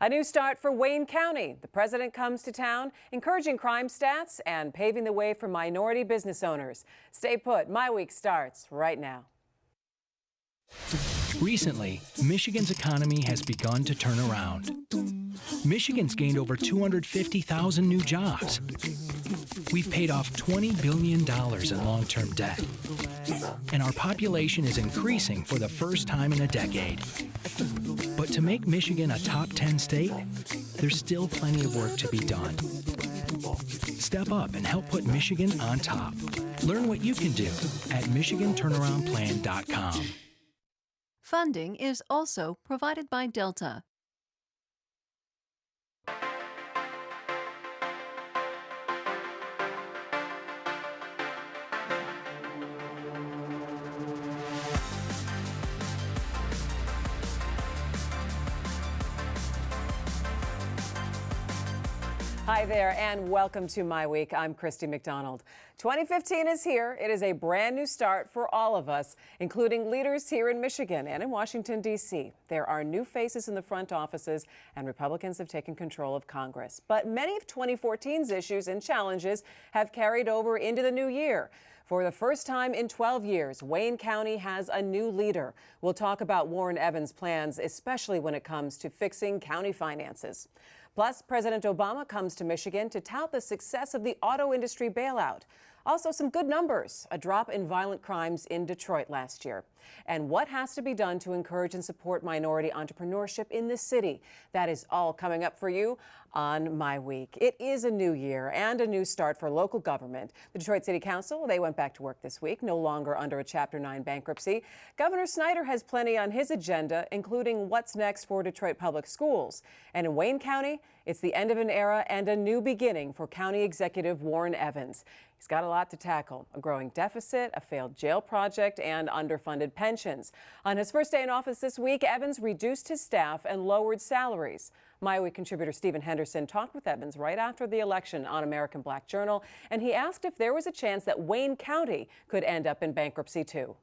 A new start for Wayne County. The president comes to town, encouraging crime stats and paving the way for minority business owners. Stay put. MiWeek starts right now. Recently, Michigan's economy has begun to turn around. Michigan's gained over 250,000 new jobs. We've paid off $20 billion in long-term debt. And our population is increasing for the first time in a decade. But to make Michigan a top 10 state, there's still plenty of work to be done. Step up and help put Michigan on top. Learn what you can do at MichiganTurnaroundPlan.com. Funding is also provided by Delta. Hi there and welcome to MiWeek. I'm Christy McDonald. 2015 is here. It is a brand new start for all of us, including leaders here in Michigan and in Washington, D.C. There are new faces in the front offices and Republicans have taken control of Congress. But many of 2014's issues and challenges have carried over into the new year. For the first time in 12 years, Wayne County has a new leader. We'll talk about Warren Evans' plans, especially when it comes to fixing county finances. Plus, President Obama comes to Michigan to tout the success of the auto industry bailout. Also, some good numbers, a drop in violent crimes in Detroit last year. And what has to be done to encourage and support minority entrepreneurship in the city? That is all coming up for you on MiWeek. It is a new year and a new start for local government. The Detroit City Council, they went back to work this week, no longer under a Chapter 9 bankruptcy. Governor Snyder has plenty on his agenda, including what's next for Detroit Public Schools. And in Wayne County, it's the end of an era and a new beginning for County Executive Warren Evans. He's got a lot to tackle: a growing deficit, a failed jail project, and underfunded pensions. On his first day in office this week, Evans reduced his staff and lowered salaries. MiWeek contributor Stephen Henderson talked with Evans right after the election on American Black Journal, and he asked if there was a chance that Wayne County could end up in bankruptcy too.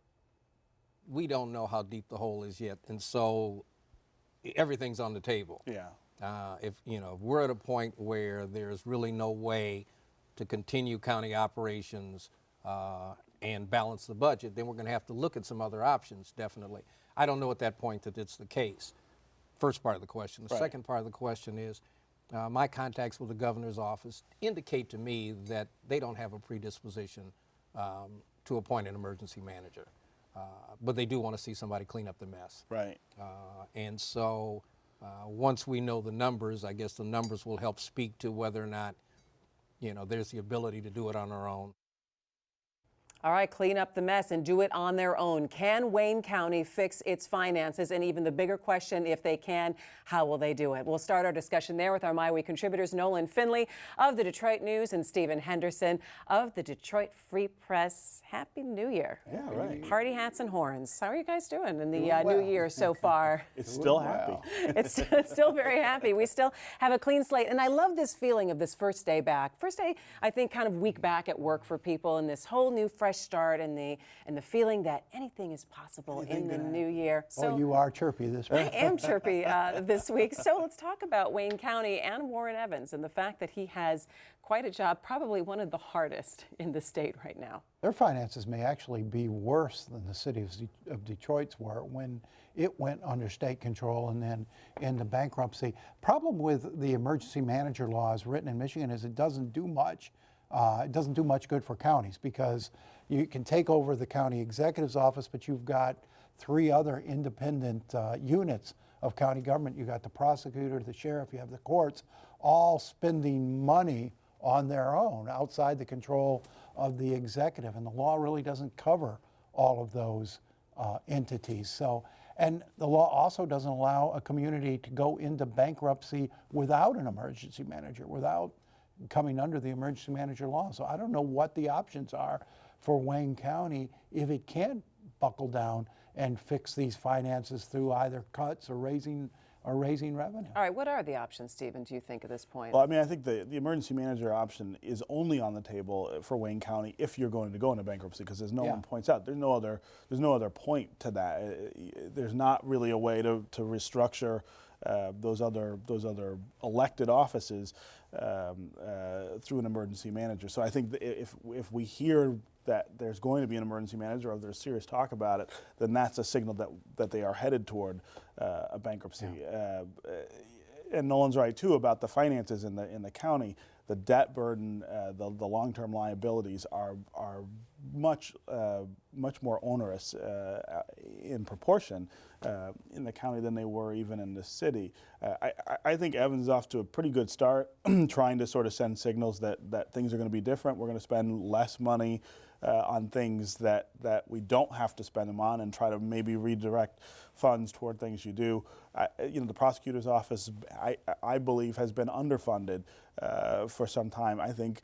We don't know how deep the hole is yet, and so everything's on the table. Yeah. If we're at a point where there's really no way to continue county operations and balance the budget, then we're going to have to look at some other options, definitely. I don't know at that point that it's the case. First part of the question. The second part of the question is my contacts with the governor's office indicate to me that they don't have a predisposition to appoint an emergency manager. But they do want to see somebody clean up the mess. Right. And so once we know the numbers, I guess the numbers will help speak to whether or not, there's the ability to do it on our own. All right, clean up the mess and do it on their own. Can Wayne County fix its finances? And even the bigger question, if they can, how will they do it? We'll start our discussion there with our MiWeek contributors, Nolan Finley of the Detroit News and Stephen Henderson of the Detroit Free Press. Happy New Year. Yeah, right. Party hats and horns. How are you guys doing in the new year so far? It's still happy. It's still very happy. We still have a clean slate. And I love this feeling of this first day back. First day, I think, kind of week back at work for people, and this whole new fresh start and the feeling that anything is possible in the new year. So you are chirpy this week. I am chirpy this week. So let's talk about Wayne County and Warren Evans and the fact that he has quite a job, probably one of the hardest in the state right now. Their finances may actually be worse than the city of Detroit's were when it went under state control and then into bankruptcy. Problem with the emergency manager laws written in Michigan is it doesn't do much. It doesn't do much good for counties because you can take over the county executive's office, but you've got three other independent units of county government. You've got the prosecutor, the sheriff, you have the courts, all spending money on their own outside the control of the executive. And the law really doesn't cover all of those entities. So, and the law also doesn't allow a community to go into bankruptcy without an emergency manager, without coming under the emergency manager law. So I don't know what the options are for Wayne County if it can't buckle down and fix these finances through either cuts or raising revenue. All right, what are the options, Stephen, do you think at this point? Well, I mean, I think the emergency manager option is only on the table for Wayne County if you're going to go into bankruptcy, because as no one points out, there's no other point to that. There's not really a way to restructure those other elected offices through an emergency manager. So I think that if we hear that there's going to be an emergency manager or there's serious talk about it, then that's a signal that they are headed toward a bankruptcy. Yeah. And Nolan's right too about the finances in the county. The debt burden, the long-term liabilities are much more onerous in proportion in the county than they were even in the city. I think Evans is off to a pretty good start, trying to sort of send signals that things are going to be different. We're going to spend less money on things that we don't have to spend them on, and try to maybe redirect funds toward things you do. The prosecutor's office, I believe, has been underfunded for some time. I think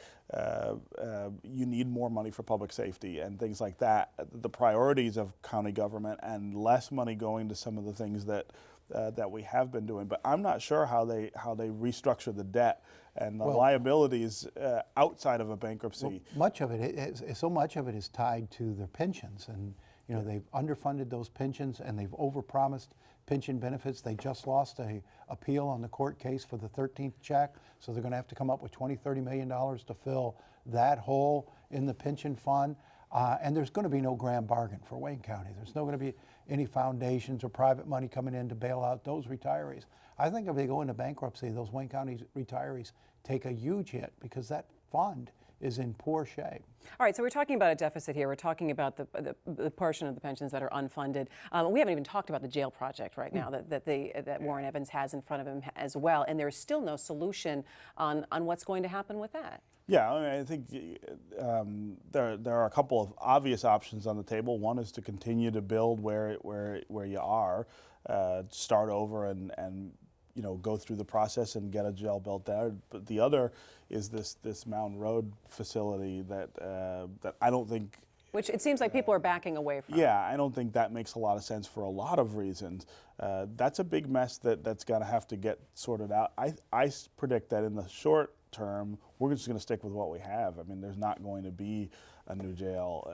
you need more money for public safety and things like that. The priorities of county government, and less money going to some of the things that we have been doing. But I'm not sure how they restructure the debt and the liabilities outside of a bankruptcy. Well, so much of it is tied to their pensions, and they've underfunded those pensions, and they've overpromised pension benefits. They just lost a appeal on the court case for the 13th check, so they're going to have to come up with $20–30 million to fill that hole in the pension fund. And there's going to be no grand bargain for Wayne County. There's not going to be any foundations or private money coming in to bail out those retirees. I think if they go into bankruptcy, those Wayne County retirees take a huge hit, because that fund is in poor shape. All right, so we're talking about a deficit here. We're talking about the portion of the pensions that are unfunded. We haven't even talked about the jail project right now that Warren Evans has in front of him as well, and there's still no solution on what's going to happen with that. Yeah, I think there are a couple of obvious options on the table. One is to continue to build where you are, start over and go through the process and get a jail built there. But the other is this Mountain Road facility that I don't think. Which it seems like people are backing away from. Yeah, I don't think that makes a lot of sense for a lot of reasons. That's a big mess that's going to have to get sorted out. I predict that in the short term, we're just going to stick with what we have. I mean, there's not going to be a new jail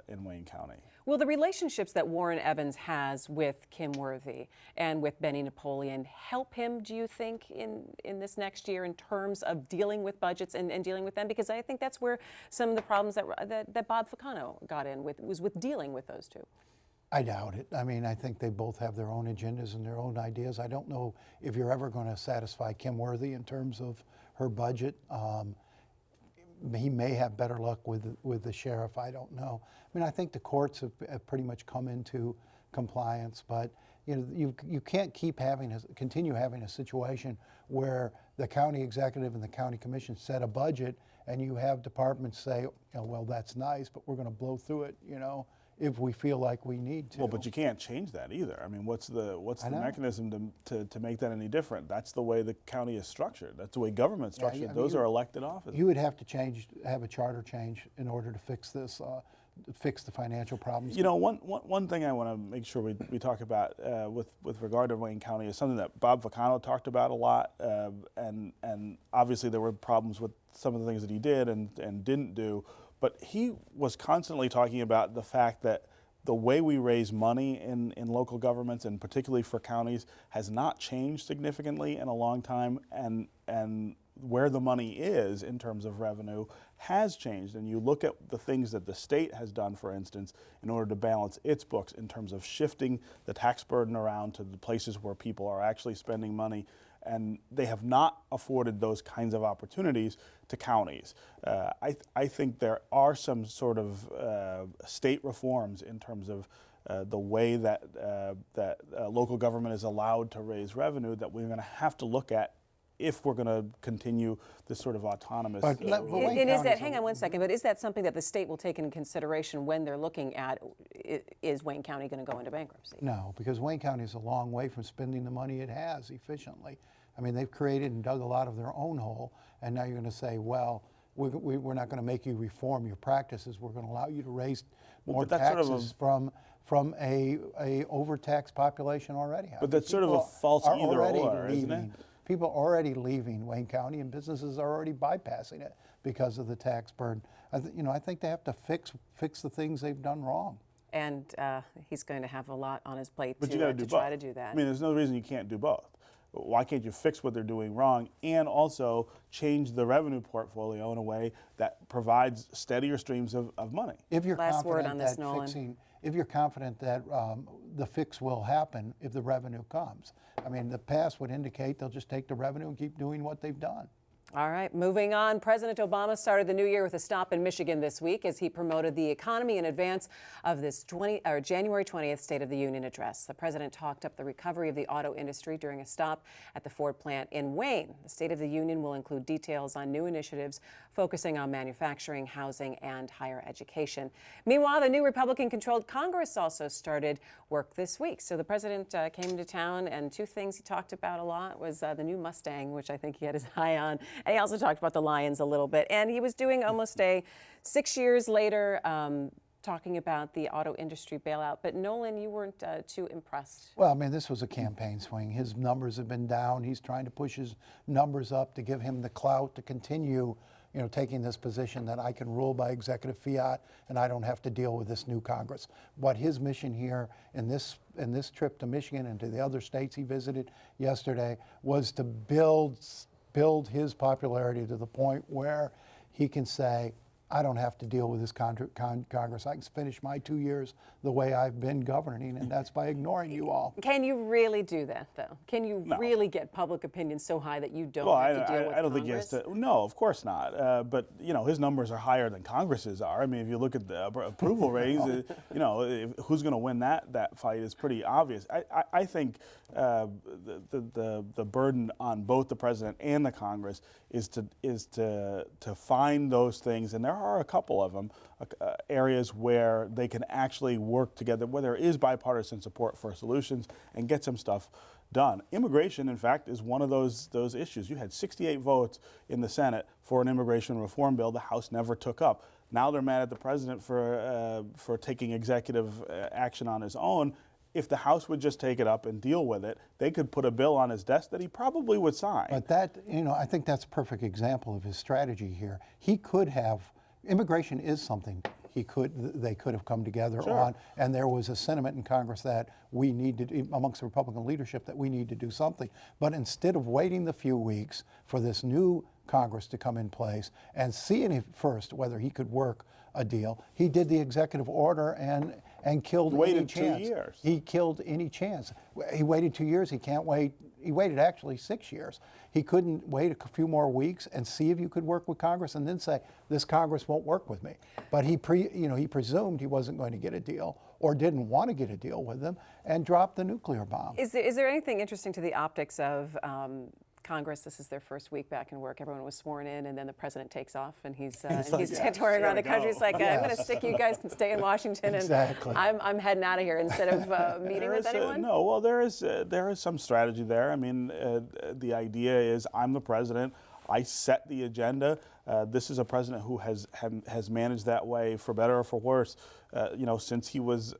in Wayne County. Will the relationships that Warren Evans has with Kim Worthy and with Benny Napoleon help him, do you think, in this next year in terms of dealing with budgets and dealing with them? Because I think that's where some of the problems that Bob Ficano got in with was with dealing with those two. I doubt it. I mean, I think they both have their own agendas and their own ideas. I don't know if you're ever going to satisfy Kim Worthy in terms of her budget. He may have better luck with the sheriff. I don't know. I mean, I think the courts have pretty much come into compliance, but you can't continue having a situation where the county executive and the county commission set a budget, and you have departments say, well, that's nice, but we're going to blow through it, if we feel like we need to. Well, but you can't change that either. I mean, what's the mechanism to make that any different? That's the way the county is structured. That's the way government's structured. Yeah, Those are elected offices. You would have to have a charter change in order to fix this, fix the financial problems. One thing I want to make sure we talk about with regard to Wayne County is something that Bob Ficano talked about a lot, and obviously there were problems with some of the things that he did and didn't do. But he was constantly talking about the fact that the way we raise money in local governments, and particularly for counties, has not changed significantly in a long time, and where the money is in terms of revenue has changed. And you look at the things that the state has done, for instance, in order to balance its books in terms of shifting the tax burden around to the places where people are actually spending money, and they have not afforded those kinds of opportunities to counties. I think there are some sort of state reforms in terms of the way that local government is allowed to raise revenue that we're going to have to look at if we're going to continue this sort of autonomous. Hang on one second, but is that something that the state will take into consideration when they're looking at, is Wayne County going to go into bankruptcy? No, because Wayne County is a long way from spending the money it has efficiently. I mean, they've created and dug a lot of their own hole, and now you're going to say, well, we're not going to make you reform your practices. We're going to allow you to raise more taxes from a overtaxed population already. But that's sort of a false either or, isn't it? People are already leaving Wayne County, and businesses are already bypassing it because of the tax burden. I think they have to fix the things they've done wrong. And he's going to have a lot on his plate But you got to do both. try to do that. I mean, there's no reason you can't do both. Why can't you fix what they're doing wrong and also change the revenue portfolio in a way that provides steadier streams of money? If you're Last word confident on this, that Nolan. if you're confident that the fix will happen if the revenue comes. I mean, the past would indicate they'll just take the revenue and keep doing what they've done. All right, moving on. President Obama started the new year with a stop in Michigan this week as he promoted the economy in advance of this January 20th State of the Union address. The president talked up the recovery of the auto industry during a stop at the Ford plant in Wayne. The State of the Union will include details on new initiatives focusing on manufacturing, housing, and higher education. Meanwhile, the new Republican-controlled Congress also started work this week. So the president came into town, and two things he talked about a lot was the new Mustang, which I think he had his eye on. And he also talked about the Lions a little bit. And he was doing almost a 6 years later talking about the auto industry bailout. But Nolan, you weren't too impressed. Well, I mean, this was a campaign swing. His numbers have been down. He's trying to push his numbers up to give him the clout to continue, you know, taking this position that I can rule by executive fiat and I don't have to deal with this new Congress. What his mission here in this trip to Michigan and to the other states he visited yesterday was to build his popularity to the point where he can say, I don't have to deal with this Congress. I can finish my 2 years the way I've been governing, and that's by ignoring you all. Can you really do that, though? Can you really get public opinion so high that you don't have to deal with I don't think he has to. No, of course not. But, you know, his numbers are higher than Congress's are. I mean, if you look at the approval ratings, you know, who's going to win that fight is pretty obvious. I think the burden on both the president and the Congress is to find those things, and there are a couple of them, areas where they can actually work together, where there is bipartisan support for solutions and get some stuff done. Immigration, in fact, is one of those issues. You had 68 votes in the Senate for an immigration reform bill the House never took up. Now they're mad at the president for taking executive action on his own. If the House would just take it up and deal with it, they could put a bill on his desk that he probably would sign. But that, you know, I think that's a perfect example of his strategy here. He could have, immigration is something they could have come together on, and there was a sentiment in Congress that we need to, amongst the Republican leadership, that we need to do something. But instead of waiting the few weeks for this new Congress to come in place and seeing first whether he could work a deal, he did the executive order and killed any chance. 2 years. He killed any chance. He waited 2 years. He can't wait. He waited actually 6 years. He couldn't wait a few more weeks and see if you could work with Congress and then say, this Congress won't work with me. But he presumed he wasn't going to get a deal or didn't want to get a deal with them and dropped the nuclear bomb. Is there anything interesting to the optics of Congress? This is their first week back in work. Everyone was sworn in, and then the president takes off, and he's touring around the country. He's like, I'm going to stick. You guys can stay in Washington, and I'm heading out of here instead of meeting with anyone. No, well, there is some strategy there. I mean, the idea is I'm the president. I set the agenda. This is a president who has managed that way, for better or for worse, you know, since he was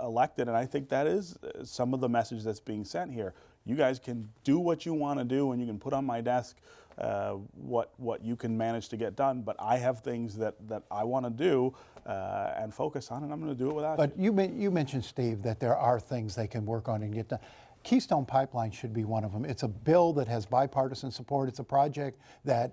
elected. And I think that is some of the message that's being sent here. You guys can do what you want to do, and you can put on my desk what you can manage to get done. But I have things that I want to do and focus on, and I'm going to do it without you. But you mentioned, Steve, that there are things they can work on and get done. Keystone Pipeline should be one of them. It's a bill that has bipartisan support. It's a project that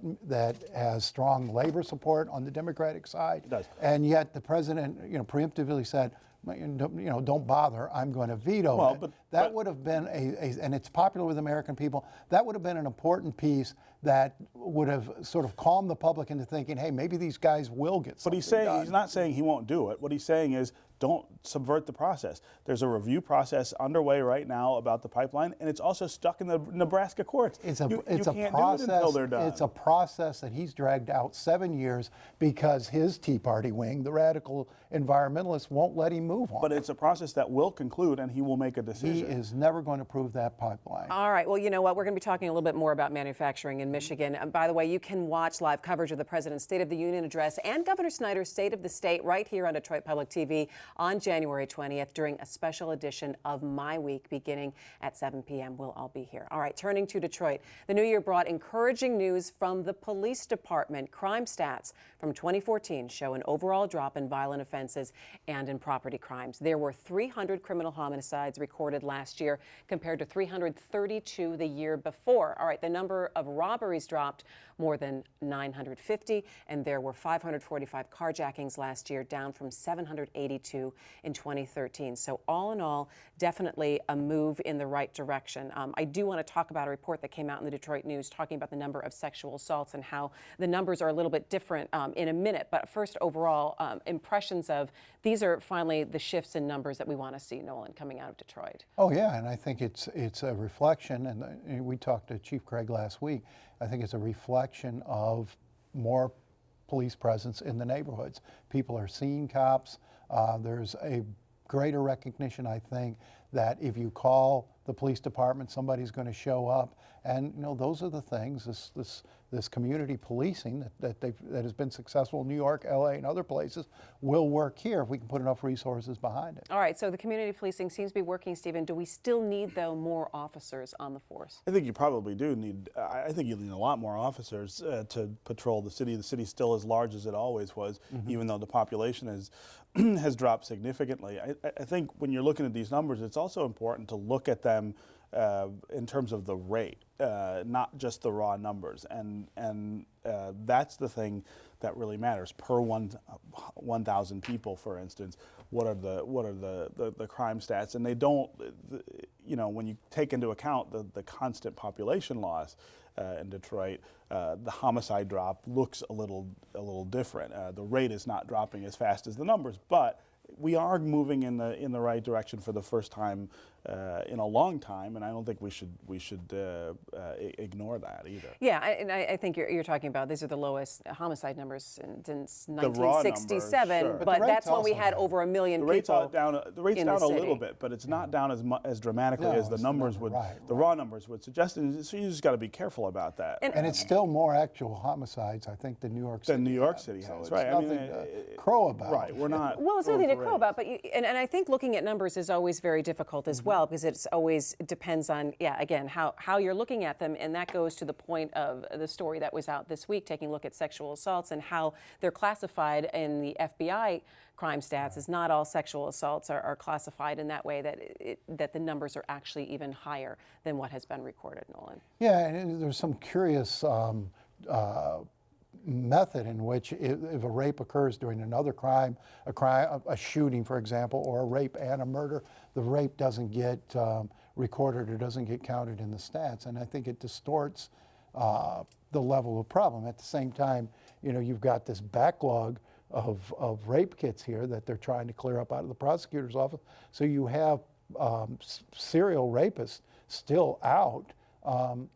has strong labor support on the Democratic side. It does. And yet the president, you know, preemptively said, you know, don't bother. I'm going to veto it. That would have been and it's popular with American people. That would have been an important piece that would have sort of calmed the public into thinking, hey, maybe these guys will get something done. He's not saying he won't do it. What he's saying is, don't subvert the process. There's a review process underway right now about the pipeline, and it's also stuck in the Nebraska courts. It's a process until they're done. It's a process that he's dragged out 7 years because his Tea Party wing, the radical environmentalists, won't let him move on. But it's a process that will conclude, and he will make a decision. He is never going to approve that pipeline. All right. Well, you know what? We're going to be talking a little bit more about manufacturing in Michigan. And by the way, you can watch live coverage of the President's State of the Union address and Governor Snyder's State of the State right here on Detroit Public TV on January 20th during a special edition of MiWeek beginning at 7 p.m. We'll all be here. All right, turning to Detroit. The new year brought encouraging news from the police department. Crime stats from 2014 show an overall drop in violent offenses and in property crimes. There were 300 criminal homicides recorded last year compared to 332 the year before. All right, the number of robberies dropped more than 950, and there were 545 carjackings last year, down from 782 in 2013. So all in all, definitely a move in the right direction. I do want to talk about a report that came out in the Detroit News talking about the number of sexual assaults and how the numbers are a little bit different in a minute. But first, overall, impressions of these are finally the shifts in numbers that we want to see, Nolan, coming out of Detroit. Oh yeah, and I think it's a reflection, and we talked to Chief Craig last week. I think it's a reflection of more police presence in the neighborhoods. People are seeing cops. There's a greater recognition, I think, that if you call the police department, somebody's going to show up. And you know, those are the things, this community policing that has been successful in New York, LA, and other places will work here if we can put enough resources behind it. All right, so the community policing seems to be working, Stephen. Do we still need, though, more officers on the force? I think you probably do need, I think you need a lot more officers to patrol the city. The city's still as large as it always was, even though the population has dropped significantly. I think when you're looking at these numbers, it's also important to look at them in terms of the rate, not just the raw numbers, and that's the thing that really matters. Per 1,000 people, for instance, what are the crime stats? And they don't, you know, when you take into account the constant population loss in Detroit, the homicide drop looks a little different. The rate is not dropping as fast as the numbers, but we are moving in the right direction for the first time in a long time, and I don't think we should ignore that either. Yeah, and I think you're talking about these are the lowest homicide numbers since The raw 1967, numbers, sure. but the that's rate's when we also had down. over 1 million The rate's people. down in a the little city. bit, but it's not down as dramatically No, as the it's numbers not, would. right, the raw numbers would suggest, and so you just got to be careful about that. And it's still more actual homicides, I think, than New York City. Than New York has. City So has, it's right? I mean, nothing to crow about. Right, we're not. Well, it's throwing nothing to crow parades. about, but and I think looking at numbers is always very difficult as well, because it's always depends on, again, how you're looking at them, and that goes to the point of the story that was out this week, taking a look at sexual assaults and how they're classified in the FBI crime stats. Is not all sexual assaults are classified in that way, that the numbers are actually even higher than what has been recorded, Nolan. Yeah, and there's some curious method in which if a rape occurs during another crime, a shooting, for example, or a rape and a murder, the rape doesn't get recorded or doesn't get counted in the stats, and I think it distorts the level of problem. At the same time, you know, you've got this backlog of rape kits here that they're trying to clear up out of the prosecutor's office, so you have serial rapists still out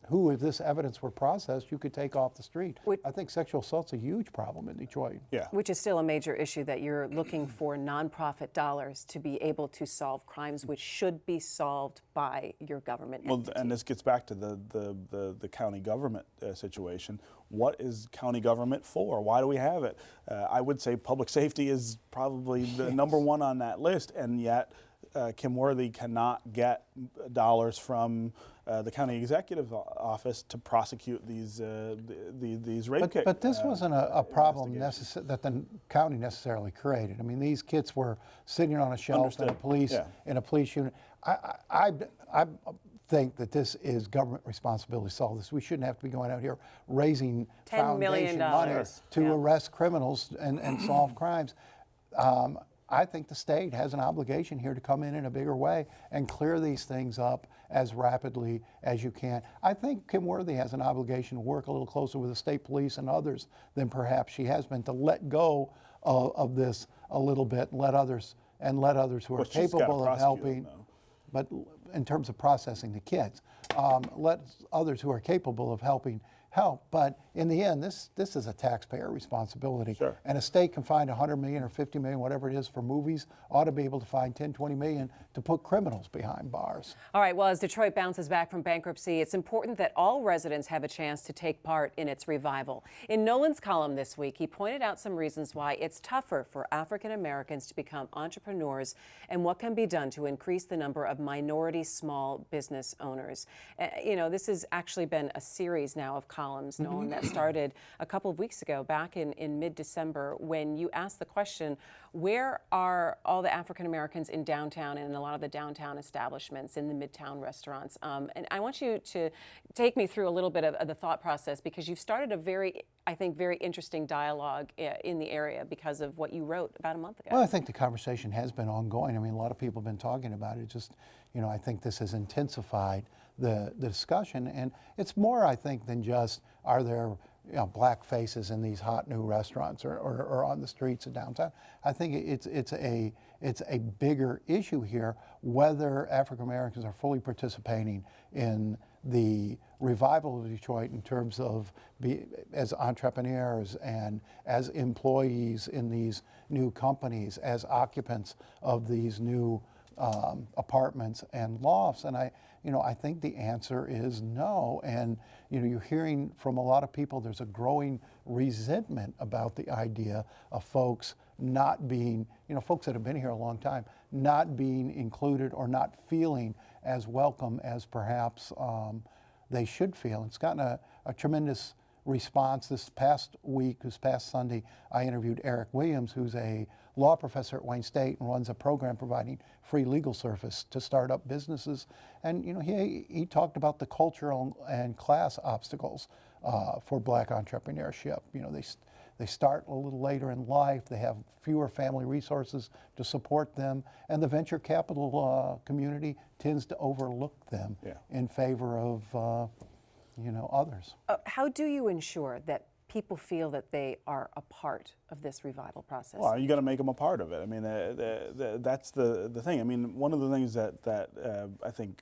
who, if this evidence were processed, you could take off the street. I think sexual assault's a huge problem in Detroit. Yeah. Which is still a major issue, that you're looking for nonprofit dollars to be able to solve crimes which should be solved by your government entity. Well, and this gets back to the county government situation. What is county government for? Why do we have it? I would say public safety is probably the number one on that list, and yet Kim Worthy cannot get dollars from the county executive office to prosecute these rape kits. But this wasn't a problem that the county necessarily created. I mean, these kits were sitting on a shelf in a police unit. I think that this is government responsibility to solve this. We shouldn't have to be going out here raising $10 million foundation money to arrest criminals and solve crimes. I think the state has an obligation here to come in a bigger way and clear these things up as rapidly as you can. I think Kim Worthy has an obligation to work a little closer with the state police and others than perhaps she has been, to let go of this a little bit and let others who are capable of helping. But in terms of processing the kits, let others who are capable of helping help. But in the end, this is a taxpayer responsibility. Sure. And a state can find 100 million or 50 million, whatever it is, for movies, ought to be able to find 10, 20 million to put criminals behind bars. All right, well, as Detroit bounces back from bankruptcy, it's important that all residents have a chance to take part in its revival. In Nolan's column this week, he pointed out some reasons why it's tougher for African Americans to become entrepreneurs and what can be done to increase the number of minority small business owners. You know, this has actually been a series now of columns, Nolan, that started a couple of weeks ago, back in mid-December, when you asked the question, where are all the African Americans in downtown and in a lot of the downtown establishments, in the midtown restaurants? And I want you to take me through a little bit of the thought process, because you've started a very interesting dialogue in the area because of what you wrote about a month ago. Well, I think the conversation has been ongoing. I mean, a lot of people have been talking about it. Just, you know, I think this has intensified the discussion. And it's more, I think, than just, are there, you know, black faces in these hot new restaurants or on the streets of downtown. I think it's a bigger issue here, whether African Americans are fully participating in the revival of Detroit in terms of as entrepreneurs and as employees in these new companies, as occupants of these new apartments and lofts. And I think the answer is no. And you're hearing from a lot of people there's a growing resentment about the idea of folks not being, folks that have been here a long time, not being included or not feeling as welcome as perhaps they should feel. It's gotten a tremendous response. This past Sunday, I interviewed Eric Williams, who's a law professor at Wayne State and runs a program providing free legal service to start-up businesses. And he talked about the cultural and class obstacles for black entrepreneurship. They start a little later in life, they have fewer family resources to support them, and the venture capital community tends to overlook them in favor of others. How do you ensure that people feel that they are a part of this revival process? Well, you got to make them a part of it. I mean, that's the thing. I mean, one of the things that I think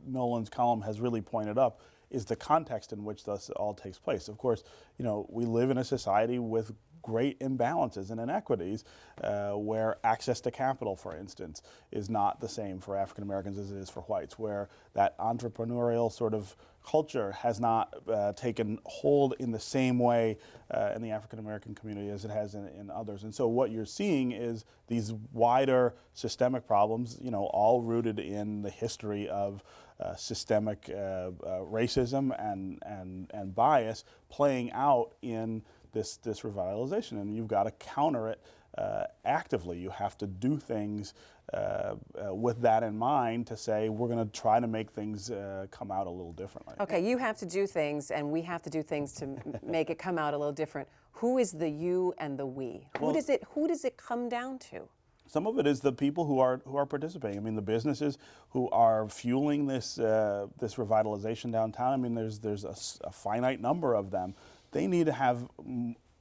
Nolan's column has really pointed up is the context in which this all takes place. Of course, we live in a society with great imbalances and inequities where access to capital, for instance, is not the same for African Americans as it is for whites, where that entrepreneurial sort of culture has not taken hold in the same way in the African American community as it has in others. And so what you're seeing is these wider systemic problems, all rooted in the history of systemic racism and bias playing out in this revitalization, and you've got to counter it actively. You have to do things with that in mind to say we're going to try to make things come out a little differently. Okay, you have to do things, and we have to do things to make it come out a little different. Who is the you and the we? Who does it come down to? Some of it is the people who are participating. I mean, the businesses who are fueling this revitalization downtown. I mean, there's a finite number of them. They need to have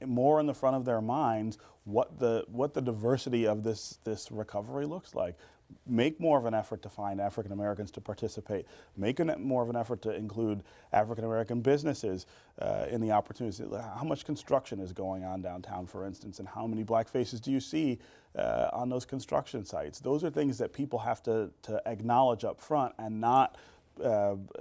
more in the front of their minds what the diversity of this recovery looks like. Make more of an effort to find African Americans to participate. Make more of an effort to include African American businesses in the opportunities. How much construction is going on downtown, for instance, and how many black faces do you see on those construction sites? Those are things that people have to acknowledge up front and not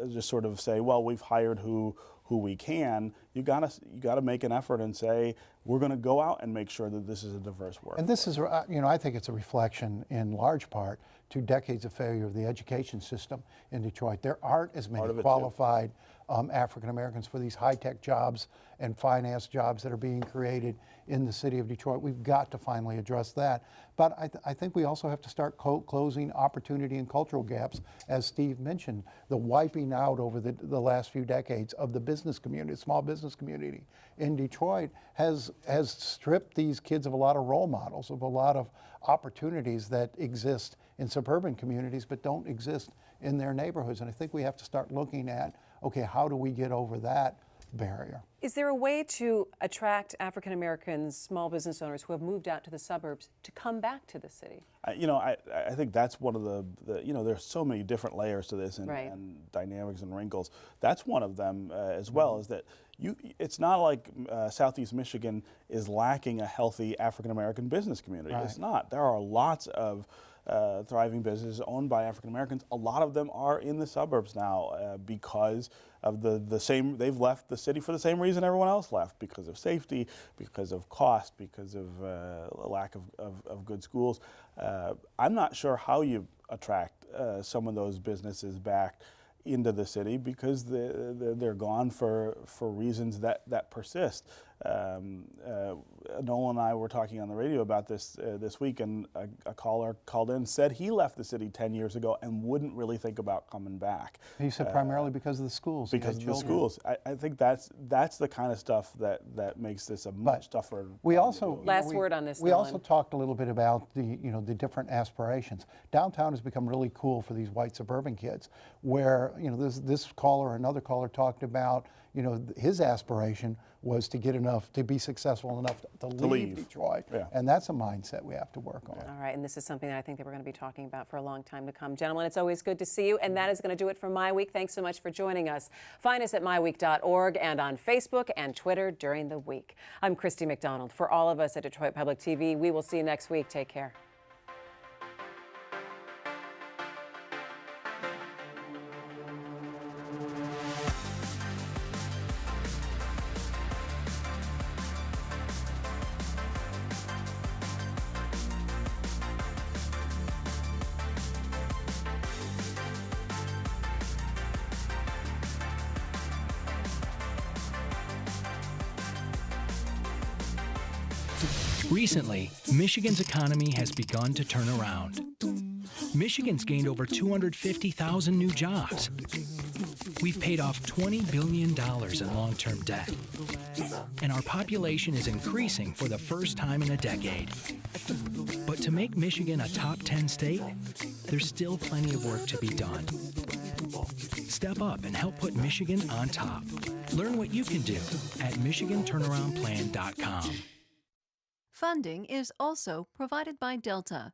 just sort of say, well, we've hired who we can. You gotta make an effort and say, we're going to go out and make sure that this is a diverse workforce. And this is, I think it's a reflection in large part to decades of failure of the education system in Detroit. There aren't as many qualified African Americans for these high-tech jobs and finance jobs that are being created in the city of Detroit. We've got to finally address that. But I think we also have to start closing opportunity and cultural gaps, as Steve mentioned. The wiping out over the last few decades of the business community, small business community in Detroit has stripped these kids of a lot of role models, of a lot of opportunities that exist in suburban communities but don't exist in their neighborhoods. And I think we have to start looking at, okay, how do we get over that biggest barrier. Is there a way to attract African Americans, small business owners who have moved out to the suburbs to come back to the city? I think that's one of the there's so many different layers to this and, Right. and dynamics and wrinkles. That's one of them as well, is that it's not like Southeast Michigan is lacking a healthy African American business community. Right. It's not. There are lots of thriving businesses owned by African Americans. A lot of them are in the suburbs now because of the same, they've left the city for the same reason everyone else left, because of safety, because of cost, because of lack of good schools. I'm not sure how you attract some of those businesses back into the city, because they're gone for reasons that persist. Nolan and I were talking on the radio about this this week, and a caller called in, said he left the city 10 years ago and wouldn't really think about coming back. He said primarily because of the schools. He Because had of the children. schools. I think that's the kind of stuff that makes this a much tougher. We also Last word on this, We also Nolan. talked a little bit about the different aspirations. Downtown has become really cool for these white suburban kids, where this caller, another caller, talked about his aspiration was to get enough, to be successful enough to leave Detroit, Yeah. and that's a mindset we have to work on. All right, and this is something that I think that we're going to be talking about for a long time to come. Gentlemen, it's always good to see you, and that is going to do it for My Week. Thanks so much for joining us. Find us at myweek.org and on Facebook and Twitter during the week. I'm Christy McDonald. For all of us at Detroit Public TV, we will see you next week. Take care. Recently, Michigan's economy has begun to turn around. Michigan's gained over 250,000 new jobs. We've paid off $20 billion in long-term debt. And our population is increasing for the first time in a decade. But to make Michigan a top 10 state, there's still plenty of work to be done. Step up and help put Michigan on top. Learn what you can do at MichiganTurnaroundPlan.com. Funding is also provided by Delta,